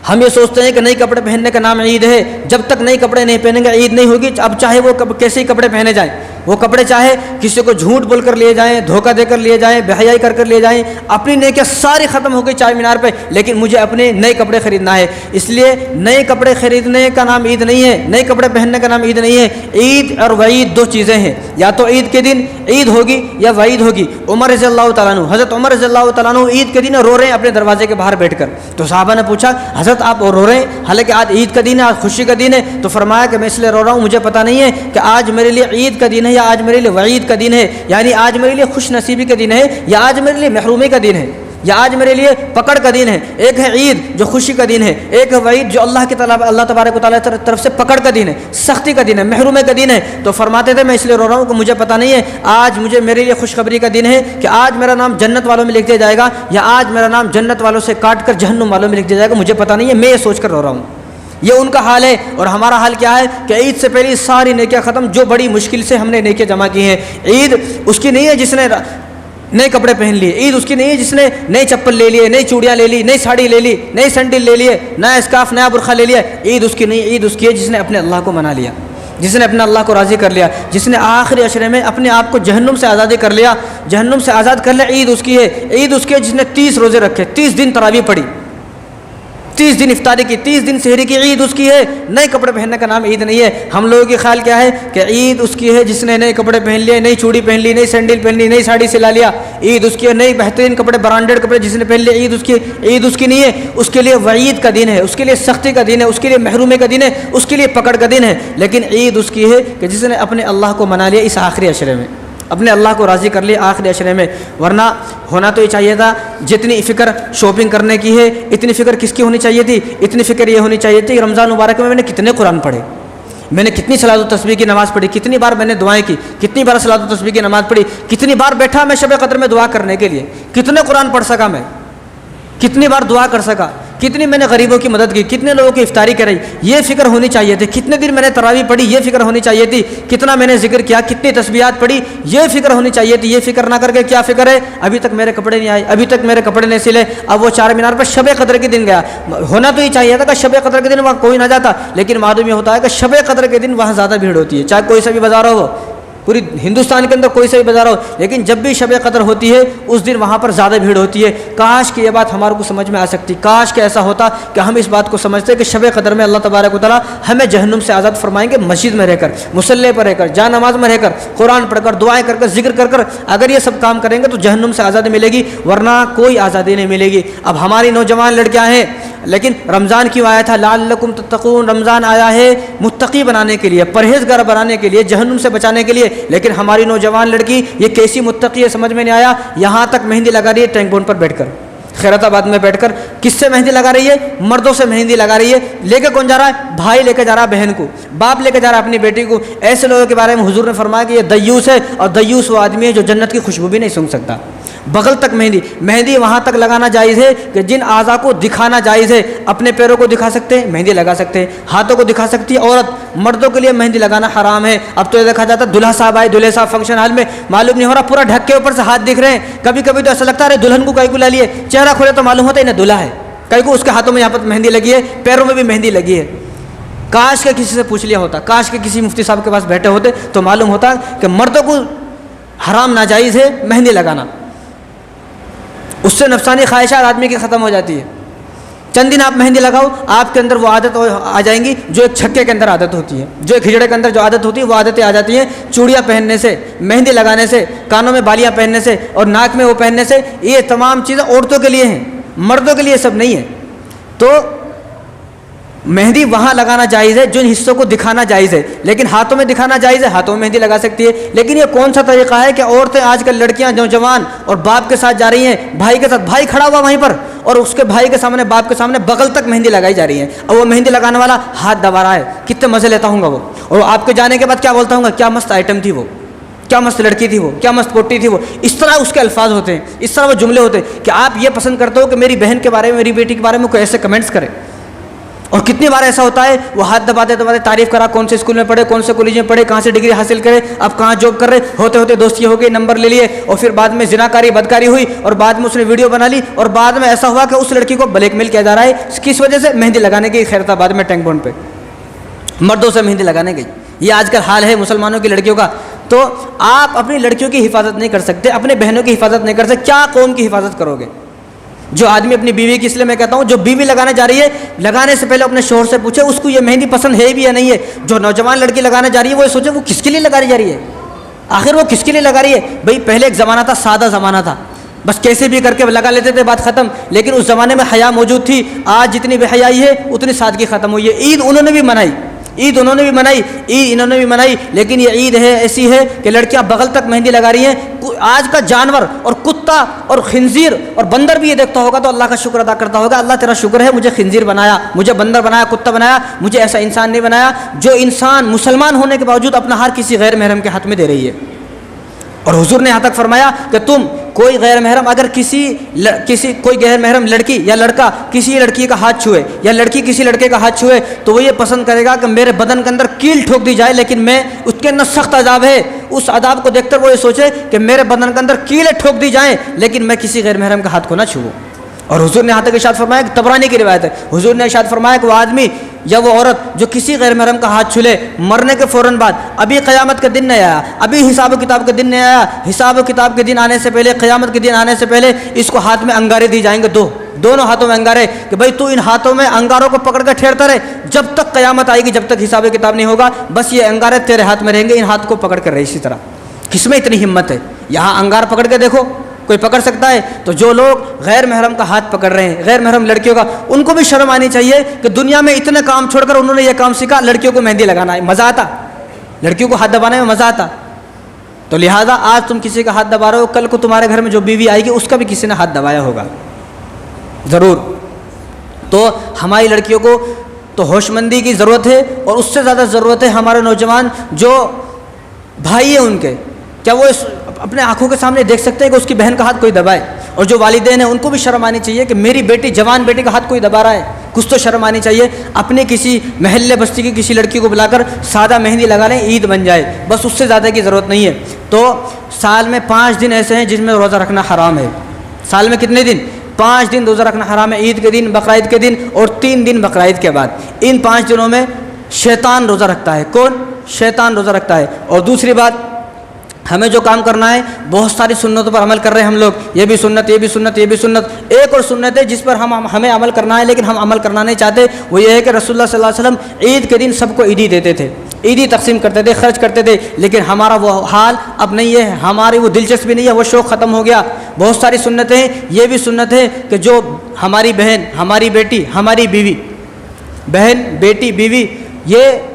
ہم یہ سوچتے ہیں کہ نئے کپڑے پہننے کا نام عید ہے، جب تک نئے کپڑے نہیں پہنیں گے عید نہیں ہوگی، اب چاہے وہ کیسے ہی کپڑے پہنے جائیں، وہ کپڑے چاہے کسی کو جھوٹ بول کر لیے جائیں، دھوکہ دے کر لیے جائیں، بے حیائی کر لیے جائیں، اپنی نیکیاں ساری ختم ہو گئی چار مینار پہ، لیکن مجھے اپنے نئے کپڑے خریدنا ہے۔ اس لیے نئے کپڑے خریدنے کا نام عید نہیں ہے، نئے کپڑے پہننے کا نام عید نہیں ہے۔ عید اور وعید دو چیزیں ہیں، یا تو عید کے دن عید ہوگی یا وعید ہوگی۔ عمر رضی اللہ تعالیٰ عنہ، حضرت عمر رضی اللہ تعالیٰ عنہ عید کے دن رو رہے ہیں اپنے دروازے کے باہر بیٹھ کر، تو صحابہ نے پوچھا حضرت آپ رو رہے ہیں حالانکہ آج عید کا دن ہے، آج خوشی کا دن ہے، تو فرمایا کہ میں اس لیے رو رہا ہوں مجھے پتہ نہیں ہے کہ آج میرے لیے عید کا دن ہے یا آج میرے لیے وعید کا دن ہے، یعنی آج میرے لیے خوش نصیبی کا دن ہے یا آج میرے لیے محرومی کا دن ہے، یا آج میرے لیے پکڑ کا دن ہے۔ ایک ہے عید جو خوشی کا دن ہے، ایک ہے وعید جو اللہ تبارک و تعالیٰ کی طرف سے پکڑ کا دن ہے، سختی کا دن ہے، محرومی کا دن ہے۔ تو فرماتے تھے میں اس لیے رو رہا ہوں کہ مجھے پتہ نہیں ہے آج مجھے میرے لیے خوشخبری کا دن ہے کہ آج میرا نام جنت والوں میں لکھ دیا جائے گا یا آج میرا نام جنت والوں سے کاٹ کر جہنم والوں میں لکھ دیا جائے گا، مجھے پتہ نہیں ہے، میں یہ سوچ کر رو رہا ہوں۔ یہ ان کا حال ہے، اور ہمارا حال کیا ہے کہ عید سے پہلے ساری نیکیاں ختم، جو بڑی مشکل سے ہم نے نیکیاں جمع کی ہیں۔ عید اس کی نہیں ہے جس نے نئے کپڑے پہن لیے، عید اس کی نہیں ہے جس نے نئی چپل لے لیے، نئی چوڑیاں لے لی، نئی ساڑی لے لی، نئی سینڈل لے لیے، نیا اسکارف، نیا برقع لے لیا۔ عید اس کی نہیں، عید اس کی ہے جس نے اپنے اللہ کو منا لیا، جس نے اپنے اللہ کو راضی کر لیا، جس نے آخری عشرے میں اپنے آپ کو جہنم سے آزادی کر لیا، جہنم سے آزاد کر لیا، عید اس کی ہے۔ عید اس کی ہے جس نے 30 روزے رکھے، 30 دن تراویح پڑھی، 30 دن افطاری کی، 30 دن سحری کی، عید اس کی ہے۔ نئے کپڑے پہننے کا نام عید نہیں ہے۔ ہم لوگوں کی خیال کیا ہے کہ عید اس کی ہے جس نے نئے کپڑے پہن لیے، نئی چوڑی پہن لی، نئی سینڈل پہن لی، نئی ساڑی سلا لیا، عید اس کی ہے۔ نئی بہترین کپڑے، برانڈیڈ کپڑے جس نے پہن لیے، عید اس کی، عید اس کی نہیں ہے۔ اس کے لیے وعید کا دن ہے، اس کے لیے سختی کا دن ہے، اس کے لیے محرومی کا دن ہے، اس کے لیے پکڑ کا دن ہے، لیکن عید اس کی ہے کہ جس نے اپنے اللہ کو منا لیا اس آخری عشرے میں۔ اپنے اللہ کو راضی کر لیا آخری عشرے میں، ورنہ ہونا تو یہ چاہیے تھا جتنی فکر شاپنگ کرنے کی ہے اتنی فکر کس کی ہونی چاہیے تھی؟ اتنی فکر یہ ہونی چاہیے تھی کہ رمضان مبارک میں نے کتنے قرآن پڑھے، میں نے کتنی صلاۃ و تسبیح کی نماز پڑھی، کتنی بار میں نے دعائیں کی، کتنی بار صلاۃ و تسبیح کی نماز پڑھی، کتنی بار بیٹھا میں شب قدر میں دعا کرنے کے لیے، کتنے قرآن پڑھ سکا میں، کتنی بار دعا کر سکا، کتنی میں نے غریبوں کی مدد کی، کتنے لوگوں کی افطاری کرائی، یہ فکر ہونی چاہیے تھی، کتنے دن میں نے تراویح پڑھی، یہ فکر ہونی چاہیے تھی، کتنا میں نے ذکر کیا، کتنی تسبیحات پڑھی، یہ فکر ہونی چاہیے تھی۔ یہ فکر نہ کر کے کیا فکر ہے؟ ابھی تک میرے کپڑے نہیں آئے، ابھی تک میرے کپڑے نہیں سلے، اب وہ چار مینار پر شب قدر کے دن گیا۔ ہونا تو یہ چاہیے تھا کہ شب قدر کے دن وہاں کوئی نہ جاتا، لیکن معلوم یہ ہوتا ہے کہ شب قدر کے دن وہاں زیادہ بھیڑ ہوتی ہے، چاہے کوئی سا بھی بازار ہو، پوری ہندوستان کے اندر کوئی سا بھی بازار ہو، لیکن جب بھی شب قدر ہوتی ہے اس دن وہاں پر زیادہ بھیڑ ہوتی ہے۔ کاش کہ یہ بات ہمارے کو سمجھ میں آ سکتی، کاش کہ ایسا ہوتا کہ ہم اس بات کو سمجھتے کہ شب قدر میں اللہ تبارک و تعالیٰ ہمیں جہنم سے آزاد فرمائیں گے، مسجد میں رہ کر، مصلی پر رہ کر، جا نماز میں رہ کر، قرآن پڑھ کر، دعائیں کر کر، ذکر کر کر اگر یہ سب کام کریں گے تو جہنم سے آزادی ملے گی، ورنہ کوئی آزادی نہیں ملے گی۔ اب ہماری نوجوان لڑکیاں ہیں، لیکن رمضان کیوں آیا تھا؟ لعلکم تتقون، رمضان آیا ہے متقی بنانے کے لیے، پرہیزگار بنانے کے لیے، جہنم سے بچانے کے لیے، لیکن ہماری نوجوان لڑکی یہ کیسی متقی ہے سمجھ میں نہیں آیا، یہاں تک مہندی لگا رہی ہے ٹینک بونڈ پر بیٹھ کر، خیرات آباد میں بیٹھ کر۔ کس سے مہندی لگا رہی ہے؟ مردوں سے مہندی لگا رہی ہے۔ لے کے کون جا رہا ہے؟ بھائی لے کے جا رہا ہے بہن کو، باپ لے کے جا رہا ہے اپنی بیٹی کو۔ ایسے لوگوں کے بارے میں حضور نے فرمایا کہ یہ دیوس ہے، اور دیوس وہ آدمی ہے جو جنت کی خوشبو بھی نہیں سونگھ سکتا۔ بغل تک مہندی وہاں تک لگانا جائز ہے کہ جن اعضاء کو دکھانا جائز ہے، اپنے پیروں کو دکھا سکتے ہیں، مہندی لگا سکتے ہیں، ہاتھوں کو دکھا سکتی ہے عورت، مردوں کے لیے مہندی لگانا حرام ہے۔ اب تو یہ دیکھا جاتا ہے دلہا صاحب آئے، دلہے صاحب فنکشن ہال میں، معلوم نہیں ہو رہا پورا ڈھک کے اوپر سے ہاتھ دکھ رہے ہیں، کبھی کبھی تو ایسا لگتا ہے دلہن کو کئی کو لا لیے، چہرہ کھولے تو معلوم ہوتا ہے انہیں دلہا ہے، کئی کو اس کے ہاتھوں میں یہاں پر مہندی لگی ہے، پیروں میں بھی مہندی لگی ہے۔ کاش کے کسی سے پوچھ لیا ہوتا، کاش کے کسی مفتی صاحب کے پاس بیٹھے ہوتے تو معلوم ہوتا کہ مردوں کو حرام ناجائز ہے مہندی لگانا، اس سے نفسانی خواہشات آدمی کی ختم ہو جاتی ہے۔ چند دن آپ مہندی لگاؤ، آپ کے اندر وہ عادت آ جائیں گی جو ایک چھکے کے اندر عادت ہوتی ہے، جو ایک ہجڑے کے اندر جو عادت ہوتی ہے وہ عادتیں آ جاتی ہیں۔ چوڑیاں پہننے سے، مہندی لگانے سے، کانوں میں بالیاں پہننے سے اور ناک میں وہ پہننے سے، یہ تمام چیزیں عورتوں کے لیے ہیں، مردوں کے لیے سب نہیں ہے۔ تو مہندی وہاں لگانا جائز ہے جن حصوں کو دکھانا جائز ہے، لیکن ہاتھوں میں دکھانا جائز ہے، ہاتھوں میں مہندی لگا سکتی ہے۔ لیکن یہ کون سا طریقہ ہے کہ عورتیں آج کل لڑکیاں نوجوان اور باپ کے ساتھ جا رہی ہیں، بھائی کے ساتھ، بھائی کھڑا ہوا وہیں پر اور اس کے بھائی کے سامنے، باپ کے سامنے بغل تک مہندی لگائی جا رہی ہے، اور وہ مہندی لگانے والا ہاتھ دبا رہا ہے، کتنے مزے لیتا ہوں گا وہ، اور آپ کے جانے کے بعد کیا بولتا ہوں گا، کیا مست آئٹم تھی وہ، کیا مست لڑکی تھی وہ، کیا مست کوٹی تھی وہ۔ اس طرح اس کے الفاظ ہوتے ہیں، اس طرح وہ جملے ہوتے ہیں کہ آپ یہ پسند کرتے ہو کہ میری بہن کے بارے میں، میری بیٹی کے بارے میں کوئی ایسے کمنٹس کرے۔ اور کتنی بار ایسا ہوتا ہے وہ ہاتھ دباتے دباتے تعریف کرا، کون سے اسکول میں پڑھے، کون سے کالج میں پڑھے، کہاں سے ڈگری حاصل کرے، اب کہاں جاب کر رہے، ہوتے ہوتے دوستی ہو گئی، نمبر لے لیے، اور پھر بعد میں زناکاری بدکاری ہوئی، اور بعد میں اس نے ویڈیو بنا لی، اور بعد میں ایسا ہوا کہ اس لڑکی کو بلیک میل کیا جا رہا ہے، کس وجہ سے؟ مہندی لگانے کی، خیرات آباد میں ٹینک بونڈ پہ مردوں سے مہندی لگانے گئی۔ یہ آج کل حال ہے مسلمانوں کی لڑکیوں کا۔ تو آپ اپنی لڑکیوں کی حفاظت نہیں کر سکتے، اپنے بہنوں کی حفاظت نہیں کر سکتے، کیا قوم کی حفاظت کرو گے؟ جو آدمی اپنی بیوی کی، اس لیے میں کہتا ہوں جو بیوی لگانے جا رہی ہے، لگانے سے پہلے اپنے شوہر سے پوچھے اس کو یہ مہندی پسند ہے بھی یا نہیں ہے۔ جو نوجوان لڑکی لگانے جا رہی ہے وہ سوچے وہ کس کے لیے لگائی جا رہی ہے، آخر وہ کس کے لیے لگا رہی ہے۔ بھائی پہلے ایک زمانہ تھا، سادہ زمانہ تھا، بس کیسے بھی کر کے لگا لیتے تھے، بات ختم۔ لیکن اس زمانے میں حیا موجود تھی، آج جتنی بے حیائی ہے اتنی سادگی ختم ہوئی ہے۔ عید انہوں نے بھی منائی، عید انہوں نے بھی منائی، عید انہوں نے بھی منائی، لیکن یہ عید ہے ایسی ہے کہ لڑکیاں بغل تک مہندی لگا رہی ہیں۔ آج کا جانور اور کتا اور خنزیر اور بندر بھی یہ دیکھتا ہوگا تو اللہ کا شکر ادا کرتا ہوگا، اللہ تیرا شکر ہے مجھے خنزیر بنایا، مجھے بندر بنایا، کتا بنایا، مجھے ایسا انسان نہیں بنایا جو انسان مسلمان ہونے کے باوجود اپنا ہر کسی غیر محرم کے ہاتھ میں دے رہی ہے۔ اور حضور نے یہاں تک فرمایا کہ تم کوئی غیر محرم، اگر کوئی غیر محرم لڑکی یا لڑکا کسی لڑکی کا ہاتھ چھوئے یا لڑکی کسی لڑکے کا ہاتھ چھوئے تو وہ یہ پسند کرے گا کہ میرے بدن کے اندر کیل ٹھوک دی جائے، لیکن میں اس کے اندر سخت عذاب ہے، اس عذاب کو دیکھ کر وہ یہ سوچے کہ میرے بدن کے اندر کیلیں ٹھوک دی جائیں لیکن میں کسی غیر محرم کا ہاتھ کو نہ چھوؤں۔ اور حضور نے یہاں تک ارشاد فرمایا کہ طبرانی کی روایت ہے، حضور نے ارشاد فرمایا کہ وہ آدمی یا وہ عورت جو کسی غیر محرم کا ہاتھ چھلے، مرنے کے فوراً بعد، ابھی قیامت کا دن نہیں آیا، ابھی حساب و کتاب کا دن نہیں آیا، حساب و کتاب کے دن آنے سے پہلے، قیامت کے دن آنے سے پہلے اس کو ہاتھ میں انگارے دی جائیں گے، دونوں ہاتھوں میں انگارے، کہ بھائی تو ان ہاتھوں میں انگاروں کو پکڑ کر ٹھہرتا رہے جب تک قیامت آئے گی، جب تک حساب و کتاب نہیں ہوگا، بس یہ انگارے تیرے ہاتھ میں رہیں گے، ان ہاتھ کو پکڑ کر رہے۔ اسی طرح کس میں اتنی ہمت ہے؟ یہاں انگار پکڑ کے دیکھو، کوئی پکڑ سکتا ہے؟ تو جو لوگ غیر محرم کا ہاتھ پکڑ رہے ہیں، غیر محرم لڑکیوں کا، ان کو بھی شرم آنی چاہیے کہ دنیا میں اتنے کام چھوڑ کر انہوں نے یہ کام سیکھا، لڑکیوں کو مہندی لگانا ہے، مزہ آتا، لڑکیوں کو ہاتھ دبانے میں مزہ آتا۔ تو لہٰذا آج تم کسی کا ہاتھ دبا رہے ہو، کل کو تمہارے گھر میں جو بیوی آئے گی اس کا بھی کسی نے ہاتھ دبایا ہوگا ضرور۔ تو ہماری لڑکیوں کو تو ہوش مندی کی ضرورت ہے، اور اس سے زیادہ ضرورت ہے ہمارے نوجوان جو بھائی ہیں ان کے، کیا وہ اپنے آنکھوں کے سامنے دیکھ سکتے ہیں کہ اس کی بہن کا ہاتھ کوئی دبائے؟ اور جو والدین ہیں ان کو بھی شرم آنی چاہیے کہ میری بیٹی، جوان بیٹی کا ہاتھ کوئی دبا رہا ہے، کچھ تو شرم آنی چاہیے۔ اپنے کسی محلے بستی کی کسی لڑکی کو بلا کر سادہ مہندی لگا لیں، عید بن جائے، بس اس سے زیادہ کی ضرورت نہیں ہے۔ تو سال میں 5 دن ایسے ہیں جس میں روزہ رکھنا حرام ہے۔ سال میں کتنے دن؟ 5 دن روزہ رکھنا حرام ہے، عید کے دن، بقرعید کے دن، اور 3 دن بقرعید کے بعد۔ ان 5 دنوں میں شیطان روزہ رکھتا ہے۔ کون؟ شیطان روزہ رکھتا ہے۔ اور دوسری بات، ہمیں جو کام کرنا ہے، بہت ساری سنتوں پر عمل کر رہے ہیں ہم لوگ، یہ بھی سنت، یہ بھی سنت، یہ بھی سنت۔ ایک اور سنت ہے جس پر ہمیں عمل کرنا ہے لیکن ہم عمل کرنا نہیں چاہتے، وہ یہ ہے کہ رسول اللہ صلی اللہ علیہ وسلم عید کے دن سب کو عیدی دیتے تھے، عیدی تقسیم کرتے تھے، خرچ کرتے تھے، لیکن ہمارا وہ حال اب نہیں ہے، ہماری وہ دلچسپی نہیں ہے، وہ شوق ختم ہو گیا۔ بہت ساری سنتیں ہیں، یہ بھی سنت ہے کہ جو ہماری بہن، ہماری بیٹی، ہماری بیوی، بہن، بیٹی، بیوی، یہ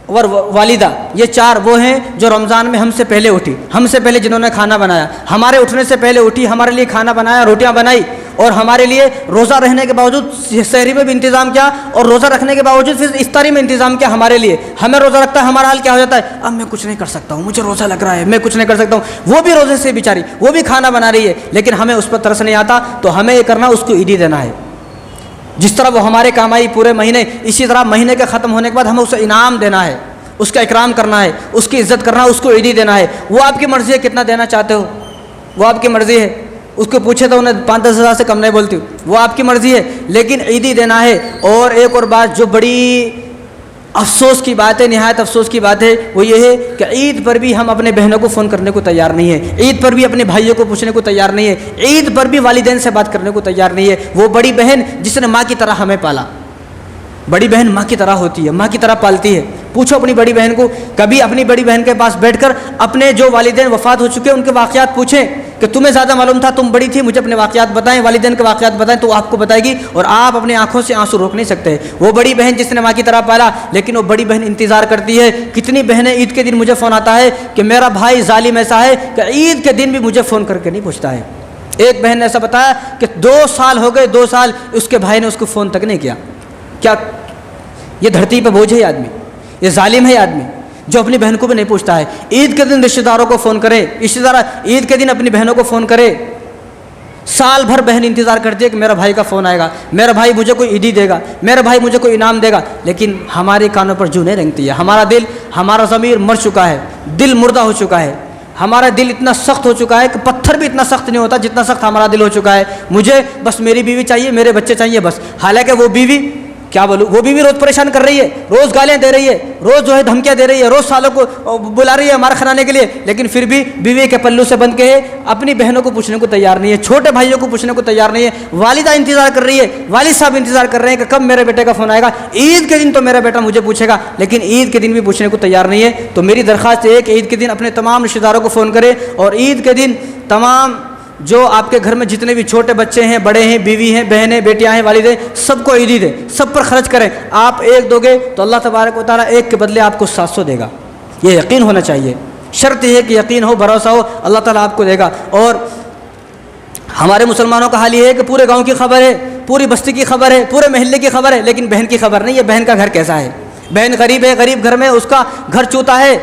اور والدہ، یہ 4 وہ ہیں جو رمضان میں ہم سے پہلے اٹھی، ہم سے پہلے جنہوں نے کھانا بنایا، ہمارے اٹھنے سے پہلے اٹھی، ہمارے لیے کھانا بنایا، روٹیاں بنائی، اور ہمارے لیے روزہ رہنے کے باوجود سحری میں بھی انتظام کیا، اور روزہ رکھنے کے باوجود پھر افطاری میں انتظام کیا ہمارے لیے۔ ہمیں روزہ رکھتا ہے، ہمارا حال کیا ہو جاتا ہے، اب میں کچھ نہیں کر سکتا ہوں، مجھے روزہ لگ رہا ہے، میں کچھ نہیں کر سکتا ہوں۔ وہ بھی روزے سے بیچاری، وہ بھی کھانا بنا رہی ہے، لیکن ہمیں اس پر ترس نہیں آتا۔ تو ہمیں یہ کرنا، اس کو عیدی دینا ہے، جس طرح وہ ہمارے کام آئی پورے مہینے، اسی طرح مہینے کے ختم ہونے کے بعد ہمیں اسے انعام دینا ہے، اس کا اکرام کرنا ہے، اس کی عزت کرنا ہے، اس کو عیدی دینا ہے۔ وہ آپ کی مرضی ہے کتنا دینا چاہتے ہو، وہ آپ کی مرضی ہے، اس کو پوچھے تو انہیں 5-10 ہزار سے کم نہیں بولتی ہوں، وہ آپ کی مرضی ہے، لیکن عیدی دینا ہے۔ اور ایک اور بات جو بڑی افسوس کی بات ہے، نہایت افسوس کی بات ہے، وہ یہ ہے کہ عید پر بھی ہم اپنے بہنوں کو فون کرنے کو تیار نہیں ہے، عید پر بھی اپنے بھائیوں کو پوچھنے کو تیار نہیں ہے، عید پر بھی والدین سے بات کرنے کو تیار نہیں ہے۔ وہ بڑی بہن جس نے ماں کی طرح ہمیں پالا، بڑی بہن ماں کی طرح ہوتی ہے، ماں کی طرح پالتی ہے۔ پوچھو اپنی بڑی بہن کو، کبھی اپنی بڑی بہن کے پاس بیٹھ کر اپنے جو والدین وفات ہو چکے ان کے واقعات پوچھیں کہ تمہیں زیادہ معلوم تھا، تم بڑی تھی، مجھے اپنے واقعات بتائیں، والدین کے واقعات بتائیں، تو وہ آپ کو بتائے گی، اور آپ اپنی آنکھوں سے آنسو روک نہیں سکتے۔ وہ بڑی بہن جس نے ماں کی طرح پالا، لیکن وہ بڑی بہن انتظار کرتی ہے۔ کتنی بہنیں عید کے دن مجھے فون آتا ہے کہ میرا بھائی ظالم ایسا ہے کہ عید کے دن بھی مجھے فون کر کے نہیں پوچھتا ہے۔ ایک بہن نے ایسا بتایا کہ 2 سال ہو گئے، 2 سال اس کے بھائی نے اس کو فون تک نہیں کیا۔ کیا یہ دھرتی پہ بوجھ ہے یہ آدمی، یہ ظالم ہے یہ آدمی جو اپنی بہن کو بھی نہیں پوچھتا ہے۔ عید کے دن رشتہ داروں کو فون کرے، رشتہ دار عید کے دن اپنی بہنوں کو فون کرے۔ سال بھر بہن انتظار کرتی ہے کہ میرا بھائی کا فون آئے گا، میرا بھائی مجھے کوئی عیدی دے گا، میرا بھائی مجھے کوئی انعام دے گا، لیکن ہمارے کانوں پر جو نہیں رنگتی ہے۔ ہمارا دل، ہمارا ضمیر مر چکا ہے، دل مردہ ہو چکا ہے، ہمارا دل اتنا سخت ہو چکا ہے کہ پتھر بھی اتنا سخت نہیں ہوتا جتنا سخت ہمارا دل ہو چکا ہے۔ مجھے بس میری بیوی چاہیے، میرے بچے چاہیے بس۔ حالانکہ وہ بیوی، کیا بولوں، وہ بیوی روز پریشان کر رہی ہے، روز گالیاں دے رہی ہے، روز جو ہے دھمکیاں دے رہی ہے، روز سالوں کو بلا رہی ہے مار کھلانے کے لیے، لیکن پھر بھی بیوی کے پلو سے بند کے اپنی بہنوں کو پوچھنے کو تیار نہیں ہے، چھوٹے بھائیوں کو پوچھنے کو تیار نہیں ہے۔ والدہ انتظار کر رہی ہے، والد صاحب انتظار کر رہے ہیں کہ کب میرے بیٹے کا فون آئے گا، عید کے دن تو میرا بیٹا مجھے پوچھے گا، لیکن عید کے دن بھی پوچھنے کو تیار نہیں ہے۔ تو میری درخواست یہ ہے کہ عید کے دن اپنے تمام رشتہ داروں کو فون کرے، اور عید کے دن تمام جو آپ کے گھر میں جتنے بھی چھوٹے بچے ہیں، بڑے ہیں، بیوی ہیں، بہنیں، بیٹیاں ہیں، والد ہیں، سب کو عیدی دیں، سب پر خرچ کریں۔ آپ 1 دو گے تو اللہ تبارک و تعالیٰ 1 کے بدلے آپ کو 700 دے گا، یہ یقین ہونا چاہیے۔ شرط یہ ہے کہ یقین ہو، بھروسہ ہو، اللہ تعالیٰ آپ کو دے گا۔ اور ہمارے مسلمانوں کا حال یہ ہے کہ پورے گاؤں کی خبر ہے، پوری بستی کی خبر ہے، پورے محلے کی خبر ہے، لیکن بہن کی خبر نہیں ہے، بہن کا گھر کیسا ہے۔ بہن غریب ہے، غریب گھر میں اس کا گھر چوتا ہے،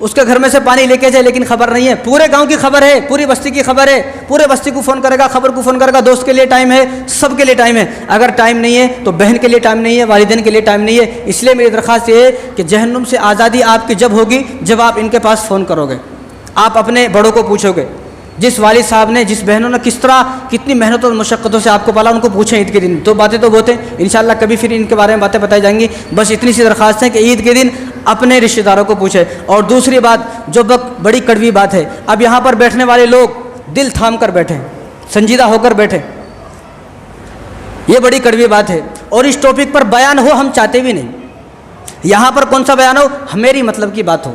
اس کے گھر میں سے پانی لے کے جائے، لیکن خبر نہیں ہے۔ پورے گاؤں کی خبر ہے، پوری بستی کی خبر ہے، پورے بستی کو فون کرے گا، خبر کو فون کرے گا، دوست کے لیے ٹائم ہے، سب کے لیے ٹائم ہے۔ اگر ٹائم نہیں ہے تو بہن کے لیے ٹائم نہیں ہے، والدین کے لیے ٹائم نہیں ہے۔ اس لیے میری درخواست یہ ہے کہ جہنم سے آزادی آپ کی جب ہوگی جب آپ ان کے پاس فون کرو گے، آپ اپنے بڑوں کو پوچھو گے، جس والد صاحب نے، جس بہنوں نے کس طرح کتنی محنت اور مشقتوں سے آپ کو پالا، ان کو پوچھیں عید کے دن۔ تو باتیں تو بہت ہیں، انشاءاللہ کبھی پھر ان کے بارے میں باتیں بتائی جائیں گی۔ بس اتنی سی درخواست ہے کہ عید کے دن اپنے رشتہ داروں کو پوچھیں۔ اور دوسری بات جو بڑی کڑوی بات ہے، اب یہاں پر بیٹھنے والے لوگ دل تھام کر بیٹھیں، سنجیدہ ہو کر بیٹھیں، یہ بڑی کڑوی بات ہے، اور اس ٹاپک پر بیان ہو ہم چاہتے بھی نہیں۔ یہاں پر کون سا بیان ہو، میری مطلب کی بات ہو،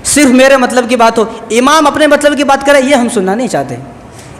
صرف میرے مطلب کی بات ہو، امام اپنے مطلب کی بات کرے، یہ ہم سننا نہیں چاہتے۔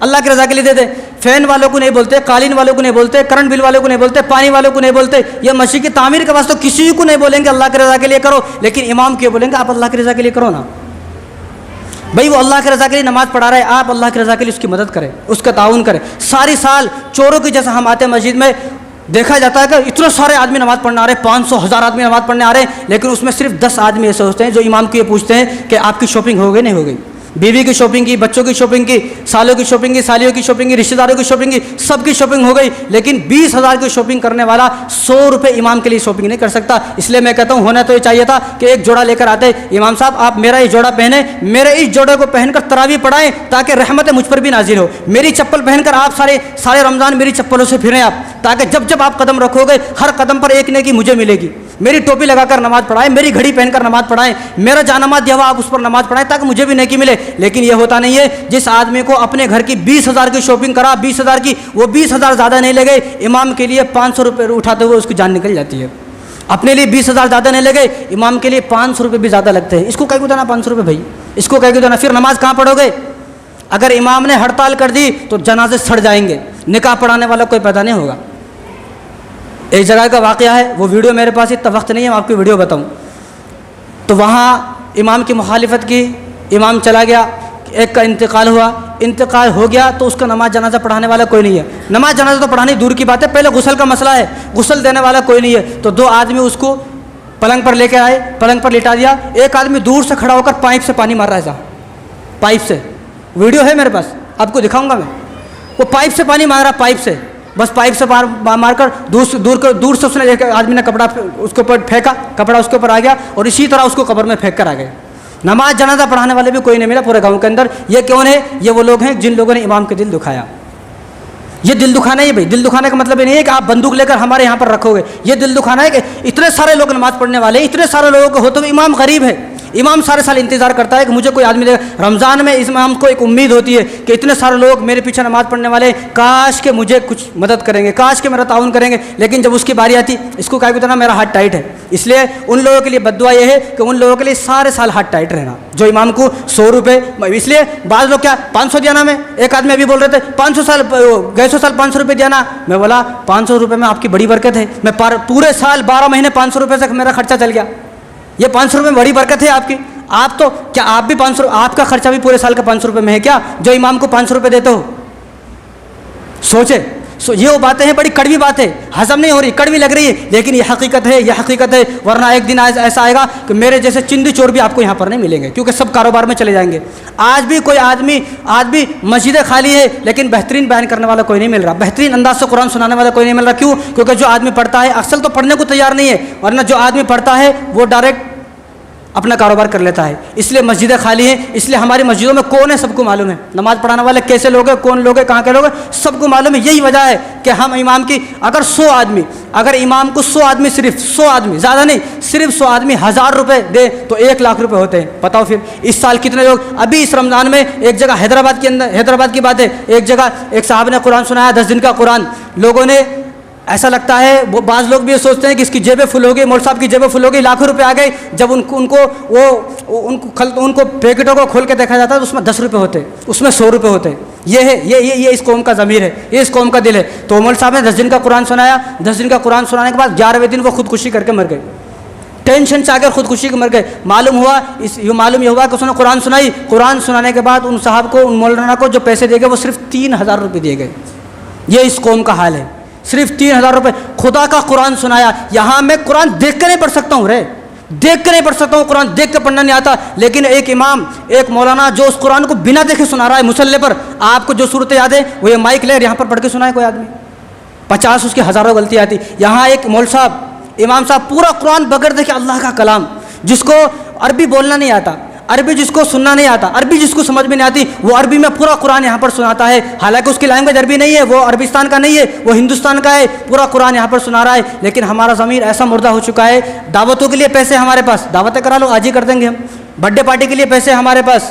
اللہ کی رضا کے لیے دے دیں. فین والوں کو نہیں بولتے, قالین والوں کو نہیں بولتے, کرنٹ بل والوں کو نہیں بولتے, پانی والوں کو نہیں بولتے. یہ مسجد کی تعمیر کے واسطے کسی کو نہیں بولیں گے اللہ کی رضا کے لیے کرو, لیکن امام کو بولیں گے آپ اللہ کی رضا کے لیے کرو نا. بھائی وہ اللہ کی رضا کے لیے نماز پڑھا رہا ہے, آپ اللہ کی رضا کے لیے اس کی مدد کریں, اس کا تعاون کریں. ساری سال چوروں کی جیسا ہم آتے ہیں مسجد میں, دیکھا جاتا ہے کہ اتنے سارے آدمی نماز پڑھنے آ رہے ہیں, 500,000 آدمی نماز پڑھنے آ رہے ہیں, لیکن اس میں صرف 10 آدمی ایسے ہوتے ہیں جو امام کو یہ پوچھتے ہیں کہ آپ کی شاپنگ ہو گئی نہیں ہو گئی, بیوی کی شاپنگ کی, بچوں کی شاپنگ کی, سالوں کی شاپنگ کی, سالیوں کی شاپنگ کی, رشتہ داروں کی شاپنگ کی, سب کی شاپنگ ہو گئی. لیکن 20,000 کی شاپنگ کرنے والا 100 روپے امام کے لیے شاپنگ نہیں کر سکتا. اس لیے میں کہتا ہوں ہونا تو یہ چاہیے تھا کہ ایک جوڑا لے کر آتے, امام صاحب آپ میرا یہ جوڑا پہنیں, میرے اس جوڑے کو پہن کر تراویح پڑھائیں تاکہ رحمت مجھ پر بھی نازل ہو. میری چپل پہن کر آپ سارے رمضان میری چپلوں سے پھریں آپ, تاکہ جب جب آپ قدم رکھو گے ہر قدم پر ایک نیکی مجھے ملے گی. میری ٹوپی لگا کر نماز پڑھائیں, میری گھڑی پہن کر نماز پڑھائیں, میرا جانماز دیا ہوا آپ اس پر نماز پڑھائیں تاکہ مجھے بھی نیکی ملے. لیکن یہ ہوتا نہیں ہے. جس آدمی کو اپنے گھر کی 20,000 کی شاپنگ کرا, 20,000 کی, وہ 20,000 زیادہ نہیں لگے, امام کے لیے 500 روپے اٹھاتے ہوئے اس کی جان نکل جاتی ہے. اپنے لیے 20,000 زیادہ نہیں لگے, امام کے لیے 500 روپے بھی زیادہ لگتے ہیں. اس کو کہہ کے دینا 500 روپے, بھائی اس کو کہہ کے دینا. پھر نماز کہاں پڑھو گے؟ اگر امام نے ہڑتال کر دی تو جنازے سڑ جائیں گے, نکاح پڑھانے والا کوئی پیدا نہیں ہوگا. ایک جگہ کا واقعہ ہے, وہ ویڈیو میرے پاس اتنا وقت نہیں ہے, میں آپ کو ویڈیو بتاؤں. تو وہاں امام کی مخالفت کی, امام چلا گیا, ایک کا انتقال ہوا, انتقال ہو گیا تو اس کا نماز جنازہ پڑھانے والا کوئی نہیں ہے. نماز جنازہ تو پڑھانی دور کی بات ہے, پہلے غسل کا مسئلہ ہے, غسل دینے والا کوئی نہیں ہے. تو 2 آدمی اس کو پلنگ پر لے کے آئے, پلنگ پر لٹا دیا. ایک آدمی دور سے کھڑا ہو کر پائپ سے پانی مار رہا ہے صاحب, پائپ سے, ویڈیو ہے میرے پاس, آپ کو دکھاؤں گا میں. وہ پائپ سے پانی مار رہا, پائپ سے, بس پائپ سے مار کر دور سے اس نے ایک آدمی نے کپڑا اس کے اوپر پھینکا, کپڑا اس کے اوپر آ گیا اور اسی طرح اس کو قبر میں پھینک کر آ گئے. نماز جنازہ پڑھانے والے بھی کوئی نہیں ملا پورے گاؤں کے اندر. یہ کون ہے؟ یہ وہ لوگ ہیں جن لوگوں نے امام کے دل دکھایا. یہ دل دکھانا ہے بھائی, دل دکھانے کا مطلب یہ نہیں ہے کہ آپ بندوق لے کر ہمارے یہاں پر رکھو گے. یہ دل دکھانا ہے کہ اتنے سارے لوگ نماز پڑھنے والے ہیں, اتنے سارے لوگوں کو ہوتے ہوئے امام غریب ہے. امام سارے سال انتظار کرتا ہے کہ مجھے کوئی آدمی دے گا. رمضان میں اس امام کو ایک امید ہوتی ہے کہ اتنے سارے لوگ میرے پیچھے نماز پڑھنے والے, کاش کہ مجھے کچھ مدد کریں گے, کاش کہ میرا تعاون کریں گے. لیکن جب اس کی باری آتی, اس کو کہا کہ اتنا میرا ہاتھ ٹائٹ ہے. اس لیے ان لوگوں کے لیے بد دعا یہ ہے کہ ان لوگوں کے لیے سارے سال ہاتھ ٹائٹ رہنا, جو امام کو 100 روپے. اس لیے بعض لوگ کیا 500 دیا نا, میں ایک آدمی ابھی بول رہے تھے 500 سال 500 روپے دیا نا. میں بولا 500 روپے میں آپ کی بڑی برکت ہے, میں پورے سال 12 مہینے 500 روپے سے میرا خرچہ چل گیا. یہ 500 روپے میں بڑی برکت ہے آپ کی. آپ تو کیا آپ بھی 500, آپ کا خرچہ بھی پورے سال کا 500 روپے میں ہے کیا, جو امام کو 500 روپے دیتے ہو؟ سوچے. یہ وہ باتیں ہیں, بڑی کڑوی بات ہے, ہضم نہیں ہو رہی, کڑوی لگ رہی ہے, لیکن یہ حقیقت ہے, یہ حقیقت ہے. ورنہ ایک دن ایسا آئے گا کہ میرے جیسے چندی چور بھی آپ کو یہاں پر نہیں ملیں گے, کیونکہ سب کاروبار میں چلے جائیں گے. آج بھی کوئی آج بھی مسجدیں خالی ہے, لیکن بہترین بیان کرنے والا کوئی نہیں مل رہا, بہترین انداز سے قرآن سنانے والا کوئی نہیں مل رہا. کیوں؟ کیونکہ جو آدمی پڑھتا ہے اصل تو پڑھنے کو تیار نہیں ہے, ورنہ جو آدمی پڑھتا ہے وہ ڈائریکٹ اپنا کاروبار کر لیتا ہے. اس لیے مسجدیں خالی ہیں. اس لیے ہماری مسجدوں میں کون ہے سب کو معلوم ہے, نماز پڑھانے والے کیسے لوگ ہیں, کون لوگ ہیں, کہاں کے لوگ ہیں, سب کو معلوم ہے. یہی وجہ ہے کہ ہم امام کی اگر 100 آدمی, اگر امام کو 100 آدمی, صرف 100 آدمی, زیادہ نہیں, صرف 100 آدمی 1000 روپے دے تو 1 لاکھ روپے ہوتے ہیں. بتاؤ پھر اس سال کتنے لوگ. ابھی اس رمضان میں ایک جگہ حیدرآباد کی بات ہے, ایک جگہ ایک صاحب نے قرآن سنایا, 10 دن کا قرآن. لوگوں نے, ایسا لگتا ہے بعض لوگ بھی یہ سوچتے ہیں کہ اس کی جیبیں فل ہو گئی, مول صاحب کی جیبیں فل ہو گئی, لاکھوں روپے آ گئے. جب ان کو پیکٹوں کو کھول کے دیکھا جاتا ہے تو اس میں 10 روپے ہوتے, اس میں 100 روپے ہوتے. یہ ہے یہ اس قوم کا ضمیر ہے, یہ اس قوم کا دل ہے. تو مول صاحب نے 10 دن کا قرآن سنایا. 10 دن کا قرآن سنانے کے بعد 11ویں دن وہ خودکشی کر کے مر گئے, ٹینشن سے آ کر خودکشی کے مر گئے. معلوم یہ ہوا کہ اس نے قرآن سنائی. قرآن سنانے کے بعد ان صاحب کو, ان مولانا کو جو پیسے دیے گئے وہ صرف 3000 روپے دیے گئے. یہ اس قوم کا حال ہے, صرف 3000 روپے. خدا کا قرآن سنایا. یہاں میں قرآن دیکھ کے نہیں پڑھ سکتا ہوں, دیکھ کے نہیں پڑھ سکتا ہوں, قرآن دیکھ کے پڑھنا نہیں آتا. لیکن ایک امام, ایک مولانا جو اس قرآن کو بنا دیکھے سنا رہا ہے مصلی پر, آپ کو جو صورت یاد ہے وہ یہ مائک لے یہاں پر پڑھ کے سنائے کوئی آدمی, 50 اس کی ہزاروں غلطی آتی. یہاں ایک مول صاحب, امام صاحب پورا قرآن بغیر دیکھے, اللہ کا کلام, جس کو عربی بولنا نہیں آتا, عربی جس کو سننا نہیں آتا, عربی جس کو سمجھ میں نہیں آتی, وہ عربی میں پورا قرآن یہاں پر سناتا ہے. حالانکہ اس کی لینگویج عربی نہیں ہے, وہ عربستان کا نہیں ہے, وہ ہندوستان کا ہے. پورا قرآن یہاں پر سنا رہا ہے. لیکن ہمارا ضمیر ایسا مردہ ہو چکا ہے. دعوتوں کے لیے پیسے ہمارے پاس, دعوتیں کرا لو, آج ہی کر دیں گے ہم. برتھ ڈے پارٹی کے لیے پیسے ہمارے پاس,